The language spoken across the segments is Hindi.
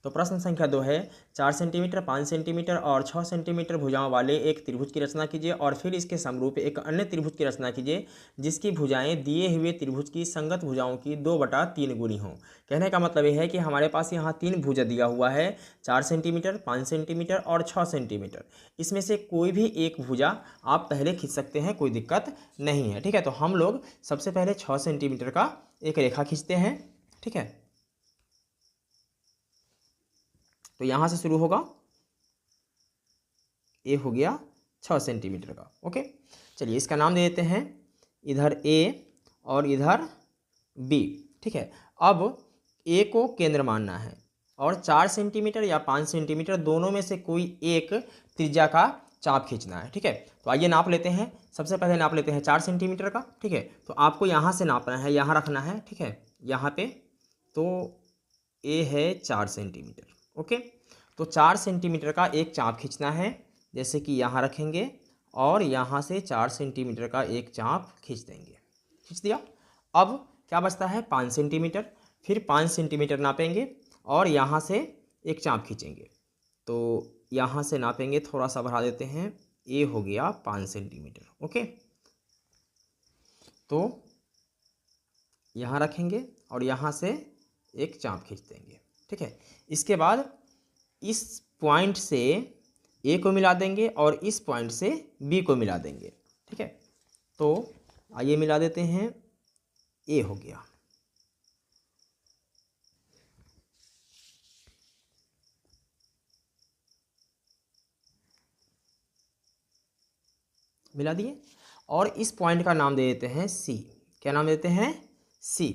तो प्रश्न संख्या 2 है 4 सेंटीमीटर, 5 सेंटीमीटर और 6 सेंटीमीटर भुजाओं वाले एक त्रिभुज की रचना कीजिए और फिर इसके समरूप एक अन्य त्रिभुज की रचना कीजिए जिसकी भुजाएं दिए हुए त्रिभुज की संगत भुजाओं की 2/3 गुनी हों। कहने का मतलब यह है कि हमारे पास यहाँ 3 भुजा दिया हुआ है, 4 सेंटीमीटर, 5 सेंटीमीटर और 6 सेंटीमीटर। इसमें से कोई भी एक भुजा आप पहले खींच सकते हैं, कोई दिक्कत नहीं है। ठीक है, तो हम लोग सबसे पहले 6 सेंटीमीटर का एक रेखा खींचते हैं। ठीक है, तो यहाँ से शुरू होगा, ए हो गया 6 सेंटीमीटर का। ओके, चलिए इसका नाम दे देते हैं, इधर ए और इधर बी। ठीक है, अब ए को केंद्र मानना है और 4 सेंटीमीटर या 5 सेंटीमीटर दोनों में से कोई एक त्रिज्या का चाप खींचना है। ठीक है, तो आइए नाप लेते हैं। सबसे पहले नाप लेते हैं 4 सेंटीमीटर का। ठीक है, तो आपको यहाँ से नापना है, यहाँ रखना है। ठीक है, यहाँ पे तो ए है 4 सेंटीमीटर। ओके, तो 4 सेंटीमीटर का एक चाप खींचना है, जैसे कि यहाँ रखेंगे और यहाँ से 4 सेंटीमीटर का एक चाप खींच देंगे। खींच दिया। अब क्या बचता है, 5 सेंटीमीटर। फिर 5 सेंटीमीटर नापेंगे और यहाँ से एक चाप खींचेंगे। तो यहाँ से नापेंगे, थोड़ा सा बढ़ा देते हैं, ए हो गया 5 सेंटीमीटर। ओके, तो यहाँ रखेंगे और यहाँ से एक चाप खींच देंगे। ठीक है, इसके बाद इस पॉइंट से ए को मिला देंगे और इस पॉइंट से बी को मिला देंगे। ठीक है, तो आइए मिला देते हैं, ए हो गया। मिला दिए और इस पॉइंट का नाम दे देते हैं सी। क्या नाम देते हैं, सी।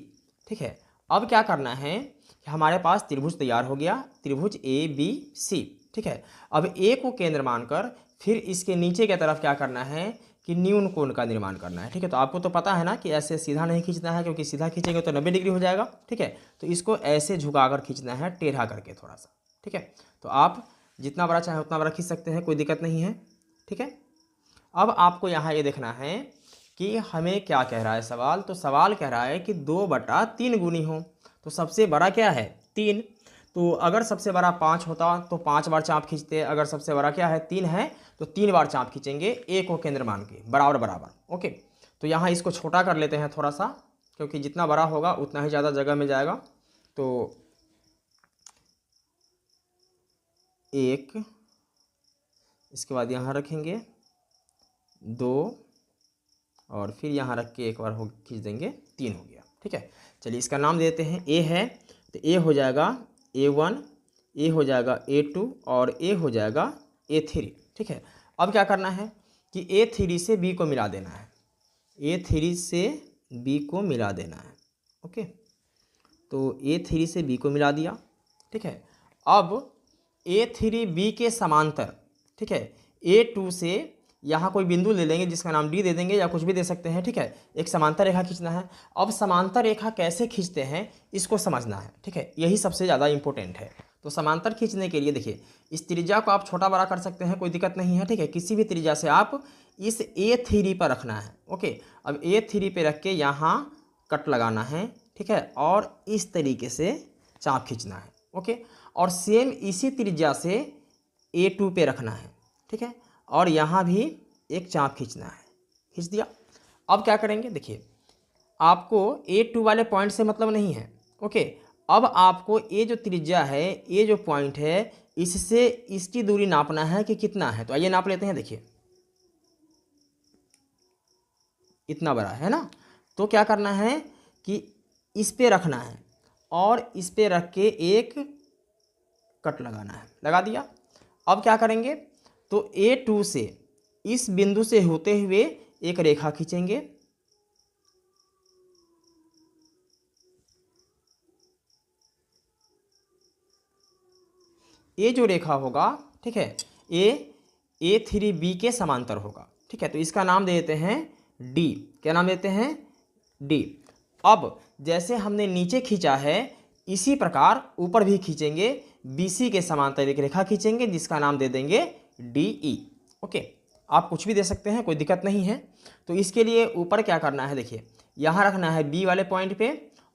ठीक है, अब क्या करना है कि हमारे पास त्रिभुज तैयार हो गया, त्रिभुज ए बी सी। ठीक है, अब ए को केंद्र मानकर फिर इसके नीचे की तरफ क्या करना है कि न्यून कोण का निर्माण करना है। ठीक है, तो आपको तो पता है ना कि ऐसे सीधा नहीं खींचना है, क्योंकि सीधा खींचेंगे तो 90 डिग्री हो जाएगा। ठीक है, तो इसको ऐसे झुकाकर खींचना है, टेढ़ा करके थोड़ा सा। ठीक है, तो आप जितना बड़ा चाहे उतना बड़ा खींच सकते हैं, कोई दिक्कत नहीं है। ठीक है, अब आपको यहाँ ये देखना है कि हमें क्या कह रहा है सवाल। तो सवाल कह रहा है कि 2/3 गुनी हो। तो सबसे बड़ा क्या है, 3। तो अगर सबसे बड़ा 5 होता तो 5 बार चाप खींचते। अगर सबसे बड़ा क्या है, 3 है, तो 3 बार चाप खींचेंगे, ए को केंद्र मान के, बराबर बराबर। ओके, तो यहाँ इसको छोटा कर लेते हैं थोड़ा सा, क्योंकि जितना बड़ा होगा उतना ही ज़्यादा जगह में जाएगा। तो 1, इसके बाद यहाँ रखेंगे 2 और फिर यहाँ रख के एक बार हो खींच देंगे, 3 हो गया। ठीक है, चलिए इसका नाम देते हैं, ए है तो ए हो जाएगा A1, ए हो जाएगा A2 और ए हो जाएगा A3। ठीक है, अब क्या करना है कि A3 से B को मिला देना है, A3 से B को मिला देना है। ओके, तो A3 से B को मिला दिया। ठीक है, अब A3 B के समांतर। ठीक है, A2 से यहाँ कोई बिंदु ले लेंगे जिसका नाम डी दे देंगे या कुछ भी दे सकते हैं। ठीक है, एक समांतर रेखा खींचना है। अब समांतर रेखा कैसे खींचते हैं इसको समझना है। ठीक है, यही सबसे ज़्यादा इंपॉर्टेंट है। तो समांतर खींचने के लिए देखिए, इस त्रिज्या को आप छोटा बड़ा कर सकते हैं, कोई दिक्कत नहीं है। ठीक है, किसी भी त्रिज्या से आप इस A3 पर रखना है। ओके, अब A3 पे रख के यहाँ कट लगाना है। ठीक है, और इस तरीके से चाप खींचना है। ओके, और सेम इसी त्रिज्या से A2 पे रखना है। ठीक है, और यहाँ भी एक चाप खींचना है। खींच दिया। अब क्या करेंगे, देखिए आपको A2 वाले पॉइंट से मतलब नहीं है। ओके, अब आपको ये जो त्रिज्या है, ये जो पॉइंट है, इससे इसकी दूरी नापना है कि कितना है। तो आइए नाप लेते हैं। देखिए इतना बड़ा है ना, तो क्या करना है कि इस पे रखना है और इस पे रख के एक कट लगाना है। लगा दिया। अब क्या करेंगे, तो A2 से इस बिंदु से होते हुए एक रेखा खींचेंगे। ये जो रेखा होगा, ठीक है, ये A3B के समांतर होगा। ठीक है, तो इसका नाम दे देते हैं D। क्या नाम देते हैं, D। अब जैसे हमने नीचे खींचा है इसी प्रकार ऊपर भी खींचेंगे, BC के समांतर एक रेखा खींचेंगे जिसका नाम दे देंगे DE। ओके, आप कुछ भी दे सकते हैं, कोई दिक्कत नहीं है। तो इसके लिए ऊपर क्या करना है, देखिए यहाँ रखना है B वाले पॉइंट पे,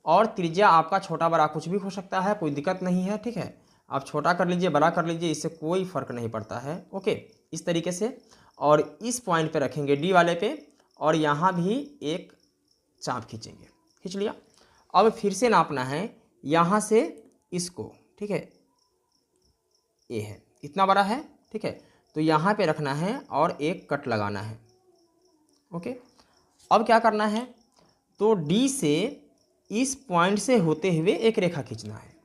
और त्रिज्या आपका छोटा बड़ा कुछ भी हो सकता है, कोई दिक्कत नहीं है। ठीक है, आप छोटा कर लीजिए, बड़ा कर लीजिए, इससे कोई फ़र्क नहीं पड़ता है। ओके, इस तरीके से, और इस पॉइंट पे रखेंगे डी वाले पे, और यहाँ भी एक चाप खींचेंगे, खींच लिया। अब फिर से नापना है यहाँ से इसको, ठीक है, ये है, इतना बड़ा है, ठीक है, तो यहाँ पे रखना है और एक कट लगाना है। ओके, अब क्या करना है, तो डी से इस पॉइंट से होते हुए एक रेखा खींचना है।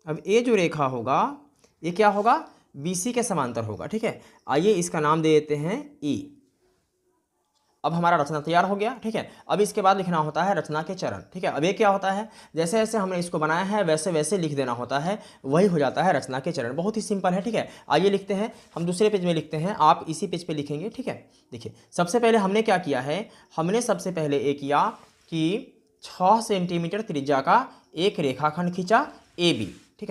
अब ये जो रेखा होगा ये क्या होगा, BC के समांतर होगा, ठीक है। आइए इसका नाम दे देते हैं E। अब हमारा रचना तैयार हो गया, ठीक है। अब इसके बाद लिखना होता है रचना के चरण, ठीक है। अब ये क्या होता है, जैसे जैसे हमने इसको बनाया है वैसे वैसे लिख देना होता है, वही हो जाता है रचना के चरण। बहुत ही सिंपल है, ठीक है। आइए लिखते हैं, हम दूसरे पेज में लिखते हैं, आप इसी पेज पे लिखेंगे, ठीक है। देखिए, सबसे पहले हमने क्या किया है, हमने सबसे पहले ये किया कि 6 सेंटीमीटर त्रिज्या का एक रेखाखंड खींचा AB,